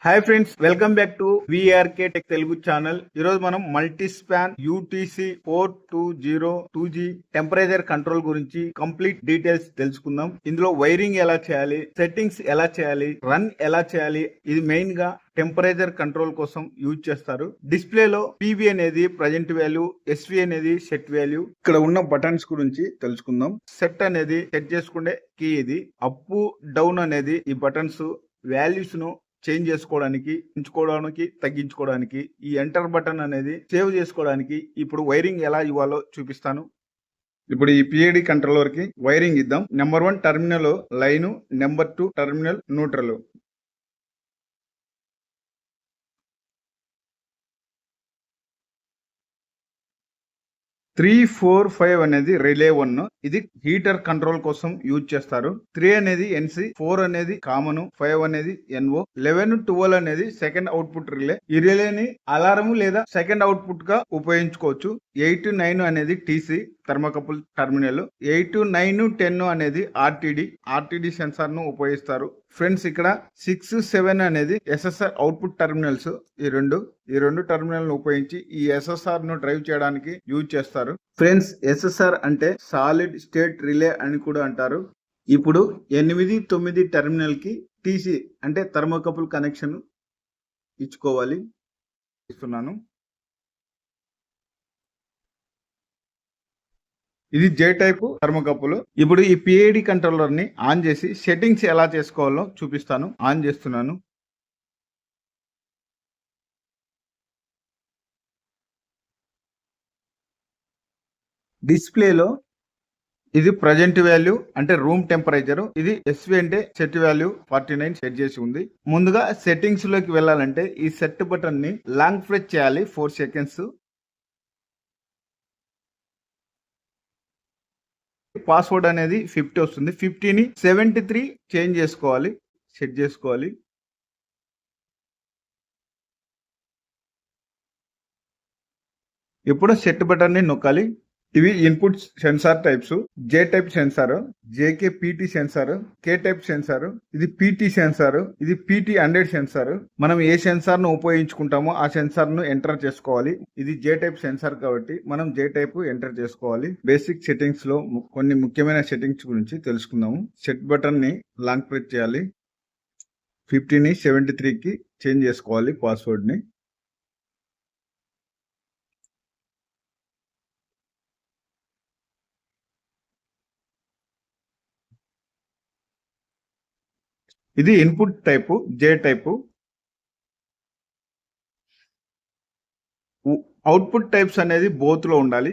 Hi friends, welcome back to VRK tech Telugu channel. ఈ రోజు మనం multi span UTC 420 2G temperature control గురించి complete details తెలుసుకుందాం. ఇందులో వైరింగ్ ఎలా చేయాలి, సెట్టింగ్స్ ఎలా చేయాలి, రన్ ఎలా చేయాలి, ఇది మెయిన్ గా టెంపరేచర్ కంట్రోల్ కోసం యూజ్ చేస్తారు. డిస్ప్లేలో పీవీ అనేది ప్రజెంట్ వాల్యూ, ఎస్వి అనేది సెట్ వాల్యూ. ఇక్కడ ఉన్న బటన్స్ గురించి తెలుసుకుందాం. సెట్ అనేది సెట్ చేసుకునే కీ, ఇది అప్ డౌన్ అనేది ఈ బటన్స్ వాల్యూస్ ను చేంజ్ చేసుకోవడానికి, ఉంచుకోవడానికి, తగ్గించుకోవడానికి. ఈ ఎంటర్ బటన్ అనేది సేవ్ చేసుకోవడానికి. ఇప్పుడు వైరింగ్ ఎలా ఇవ్వాలో చూపిస్తాను. ఇప్పుడు ఈ పిఐడి కంట్రోలర్ కి వైరింగ్ ఇద్దాం. Number 1 terminal line, number 2 terminal neutral. 3, 4, 5 అనేది రిలే 1. ఇది హీటర్ కంట్రోల్ కోసం యూజ్ చేస్తారు. 3 అనేది ఎన్సి, 4 అనేది కామన్, 5 అనేది ఎన్ఓ, 11, 12 అనేది సెకండ్ అవుట్పుట్ రిలే. ఈ రిలేని అలారం లేదా సెకండ్ అవుట్పుట్ గా ఉపయోగించుకోవచ్చు. 8, 9 అనేది టీసీ థర్మోకపుల్ టెర్మినల్. 8, 9, 10 అనేది ఆర్టీడీ సెన్సార్ ను ఉపయోగిస్తారు. ఫ్రెండ్స్, ఇక్కడ 6, 7 అనేది ఎస్ఎస్ఆర్ అవుట్పుట్ టెర్మినల్స్. ఈ రెండు టెర్మినల్ ఉపయోగించి ఈ ఎస్ఎస్ఆర్ ను డ్రైవ్ చేయడానికి యూజ్ చేస్తారు. ఫ్రెండ్స్, ఎస్ఎస్ఆర్ అంటే సాలిడ్ స్టేట్ రిలే అని కూడా అంటారు. ఇప్పుడు 8, 9 టెర్మినల్ కి టీసీ అంటే థర్మోకపుల్ కనెక్షన్ ఇచ్చుకోవాలి. ఇస్తున్నాను. ఇది జే టైప్ థర్మోకపుల్. ఇప్పుడు ఈ పిఐడి కంట్రోలర్ ని ఆన్ చేసి సెట్టింగ్స్ ఎలా చేసుకోవాలో చూపిస్తాను. ఆన్ చేస్తున్నాను. డిస్ప్లేలో ఇది ప్రజెంట్ వాల్యూ అంటే రూమ్ టెంపరేచర్, ఇది ఎస్వి అంటే సెట్ వాల్యూ 49 సెట్ చేసి ఉంది. ముందుగా సెట్టింగ్స్ లోకి వెళ్ళాలంటే ఈ సెట్ బటన్ ని లాంగ్ ప్రెస్ చేయాలి 4 సెకండ్స్. పాస్వర్డ్ అనేది 50 వస్తుంది. 50ని 73 చేంజ్ చేసుకోవాలి, సెట్ చేసుకోవాలి. ఇప్పుడు సెట్ బటన్ ని నొక్కాలి. ఇవి input sensor types. J type sensor, JK PT sensor, K type sensor, ఇది పీటీ సెన్సార్, ఇది పీటీ 100 సెన్సార్. మనం ఏ సెన్సార్ ను ఉపయోగించుకుంటామో ఆ సెన్సార్ ను ఎంటర్ చేసుకోవాలి. ఇది జే టైప్ సెన్సార్ కాబట్టి మనం జే టైప్ ఎంటర్ చేసుకోవాలి. బేసిక్ సెట్టింగ్స్ లో కొన్ని ముఖ్యమైన సెట్టింగ్స్ గురించి తెలుసుకుందాము. సెట్ బటన్ ని లాంగ్ ప్రెస్ చేయాలి. 50ని 73కి చేంజ్ చేసుకోవాలి పాస్వర్డ్ ని. ఇది ఇన్పుట్ టైపు, జే టైపు. అవుట్పుట్ టైప్స్ అనేది బోత్ లో ఉండాలి.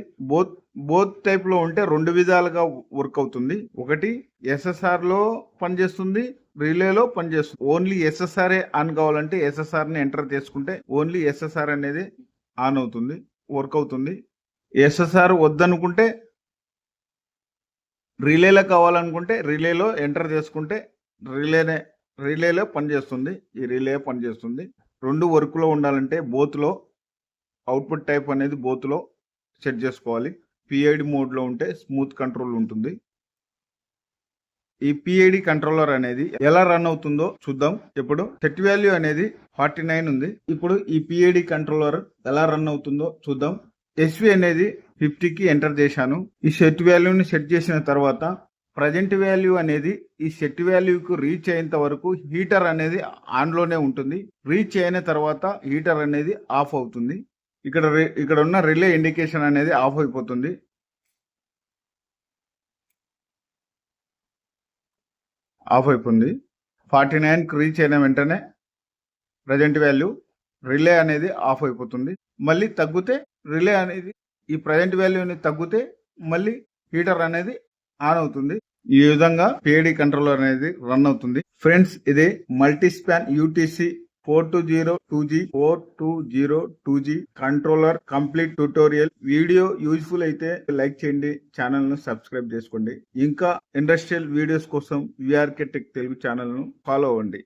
బోత్ టైప్ లో ఉంటే రెండు విధాలుగా వర్క్ అవుతుంది. ఒకటి ఎస్ఎస్ఆర్ లో పనిచేస్తుంది, రిలేలో పనిచేస్తుంది. ఓన్లీ ఎస్ఎస్ఆర్ ఆన్ కావాలంటే ఎస్ఎస్ఆర్ ని ఎంటర్ చేసుకుంటే ఓన్లీ ఎస్ఎస్ఆర్ అనేది ఆన్ అవుతుంది, వర్క్ అవుతుంది. ఎస్ఎస్ఆర్ వద్దనుకుంటే, రిలేలో కావాలనుకుంటే రిలేలో ఎంటర్ చేసుకుంటే రిలేలో పనిచేస్తుంది. ఈ రిలే పనిచేస్తుంది. రెండు వర్క్ లో ఉండాలంటే బోత్ లో అవుట్పుట్ టైప్ అనేది బోత్ లో సెట్ చేసుకోవాలి. పిఐడి మోడ్ లో ఉంటే స్మూత్ కంట్రోల్ ఉంటుంది. ఈ పిఐడి కంట్రోలర్ అనేది ఎలా రన్ అవుతుందో చూద్దాం. ఇప్పుడు సెట్ వాల్యూ అనేది 49 ఉంది. ఇప్పుడు ఈ పిఐడి కంట్రోలర్ ఎలా రన్ అవుతుందో చూద్దాం. ఎస్వి అనేది 50కి ఎంటర్ చేశాను. ఈ సెట్ వాల్యూని సెట్ చేసిన తర్వాత ప్రజెంట్ వాల్యూ అనేది ఈ సెట్ వాల్యూకు రీచ్ అయ్యేంత వరకు హీటర్ అనేది ఆన్ లోనే ఉంటుంది. రీచ్ అయిన తర్వాత హీటర్ అనేది ఆఫ్ అవుతుంది. ఇక్కడ ఉన్న రిలే ఇండికేషన్ అనేది ఆఫ్ అయిపోతుంది. ఆఫ్ అయిపోయింది. 49కి రీచ్ అయిన వెంటనే ప్రజెంట్ వాల్యూ రిలే అనేది ఆఫ్ అయిపోతుంది. మళ్ళీ తగ్గితే రిలే అనేది ఈ ప్రజెంట్ వాల్యూని తగ్గితే మళ్ళీ హీటర్ అనేది ఆన్ అవుతుంది. ఈ విధంగా పిఐడి కంట్రోలర్ అనేది రన్ అవుతుంది. ఫ్రెండ్స్, ఇది multi span UTC 420 2G controller complete tutorial. Video useful అయితే లైక్ చేయండి, ఛానల్ ను సబ్స్క్రైబ్ చేసుకోండి. ఇంకా ఇండస్ట్రియల్ వీడియోస్ కోసం విఆర్కే టెక్ తెలుగు ఛానల్ ను ఫాలో అవ్వండి.